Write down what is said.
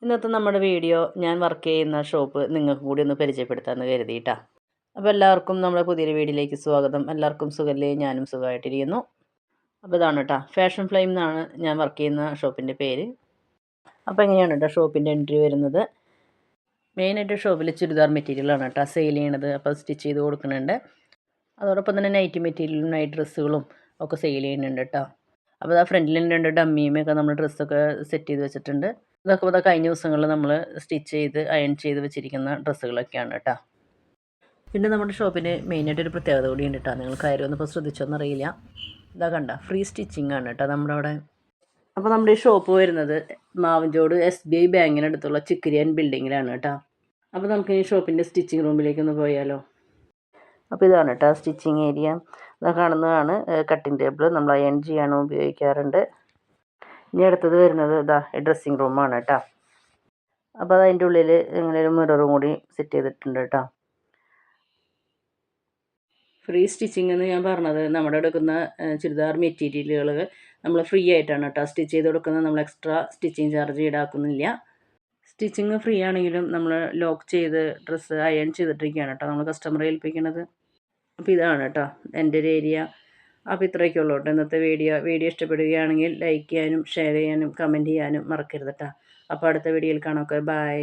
ഇന്നത്തെ നമ്മുടെ വീഡിയോ ഞാൻ വർക്ക് ചെയ്യുന്ന ഷോപ്പ് നിങ്ങൾക്ക് കൂടി ഒന്ന് പരിചയപ്പെടുത്താമെന്ന് കരുതിയിട്ടാ. അപ്പോൾ എല്ലാവർക്കും നമ്മുടെ പുതിയൊരു വീഡിയോയിലേക്ക് സ്വാഗതം. എല്ലാവർക്കും സുഖമല്ലേ? ഞാനും സുഖമായിട്ടിരിക്കുന്നു. അപ്പോൾ ഇതാണ് കേട്ടോ, ഫാഷൻ ഫ്ലെയിം എന്നാണ് ഞാൻ വർക്ക് ചെയ്യുന്ന ഷോപ്പിൻ്റെ പേര്. അപ്പോൾ എങ്ങനെയാണ് കേട്ടോ ഷോപ്പിൻ്റെ എൻട്രി വരുന്നത്. മെയിനായിട്ട് ഷോപ്പിൽ ചുരിദാർ മെറ്റീരിയലാണ് കേട്ടോ സെയിൽ ചെയ്യണത്. അപ്പോൾ സ്റ്റിച്ച് ചെയ്ത് കൊടുക്കുന്നുണ്ട്. അതോടൊപ്പം തന്നെ നൈറ്റ് മെറ്റീരിയലും നൈറ്റ് ഡ്രസ്സുകളും ഒക്കെ സെയിൽ ചെയ്യുന്നുണ്ട് കേട്ടോ. അപ്പോൾ ആ ഫ്രണ്ടിൽ രണ്ട് ഡമ്മിയുമൊക്കെ നമ്മൾ ഡ്രസ്സൊക്കെ സെറ്റ് ചെയ്ത് വെച്ചിട്ടുണ്ട്. ഇതൊക്കെ കഴിഞ്ഞ ദിവസങ്ങളിൽ നമ്മൾ സ്റ്റിച്ച് ചെയ്ത് അയൺ ചെയ്ത് വെച്ചിരിക്കുന്ന ഡ്രസ്സുകളൊക്കെയാണ് കേട്ടോ. പിന്നെ നമ്മുടെ ഷോപ്പിന് മെയിനായിട്ടൊരു പ്രത്യേകത കൂടിയുണ്ട് കേട്ടോ. നിങ്ങൾ കയറി വന്നപ്പോൾ ശ്രദ്ധിച്ചോന്നറിയില്ല. ഇതാ കണ്ട ഫ്രീ സ്റ്റിച്ചിങ് ആണ് കേട്ടോ നമ്മുടെ അവിടെ. അപ്പോൾ നമ്മുടെ ഈ ഷോപ്പ് വരുന്നത് മാവഞ്ചോട് SBI ബാങ്കിനടുത്തുള്ള ചിക്കരിയൻ ബിൽഡിങ്ങിലാണ് കേട്ടോ. അപ്പോൾ നമുക്ക് ഈ ഷോപ്പിൻ്റെ സ്റ്റിച്ചിങ് റൂമിലേക്കൊന്ന് പോയാലോ. അപ്പോൾ ഇതാണ് കേട്ടോ സ്റ്റിച്ചിങ് ഏരിയ. ഇതാ കാണുന്നതാണ് കട്ടിങ് ടേബിൾ. നമ്മൾ അയൺ ചെയ്യാനും ഉപയോഗിക്കാറുണ്ട്. ഇനി അടുത്തത് വരുന്നത് ഇതാ ഡ്രസ്സിങ് റൂമാണ് കേട്ടോ. അപ്പോൾ അത് അതിൻ്റെ ഉള്ളിൽ ഇങ്ങനെ ഒരു മിററും കൂടി സെറ്റ് ചെയ്തിട്ടുണ്ട് കേട്ടോ. ഫ്രീ സ്റ്റിച്ചിങ് എന്ന് ഞാൻ പറഞ്ഞത് നമ്മുടെ എടുക്കുന്ന ചുരിദാർ മെറ്റീരിയലുകൾ നമ്മൾ ഫ്രീ ആയിട്ടാണ് കേട്ടോ സ്റ്റിച്ച് ചെയ്ത് കൊടുക്കുന്നത്. നമ്മൾ എക്സ്ട്രാ സ്റ്റിച്ചിങ് ചാർജ് ഈടാക്കുന്നില്ല. സ്റ്റിച്ചിങ് ഫ്രീ ആണെങ്കിലും നമ്മൾ ലോക്ക് ചെയ്ത് ഡ്രസ്സ് അയൺ ചെയ്തിട്ടിരിക്കുകയാണ് കേട്ടോ നമ്മൾ കസ്റ്റമറെ ഏൽപ്പിക്കുന്നത്. അപ്പോൾ ഇതാണ് കേട്ടോ എൻ്റെ ഒരു ഏരിയ. അപ്പോൾ ഇത്രയൊക്കെ ഉള്ളൂ കേട്ടോ ഇന്നത്തെ വീഡിയോ ഇഷ്ടപ്പെടുകയാണെങ്കിൽ ലൈക്ക് ചെയ്യാനും ഷെയർ ചെയ്യാനും കമൻറ്റ് ചെയ്യാനും മറക്കരുത് കേട്ടോ. അപ്പോൾ അടുത്ത വീഡിയോയിൽ കാണാം. Okay, by.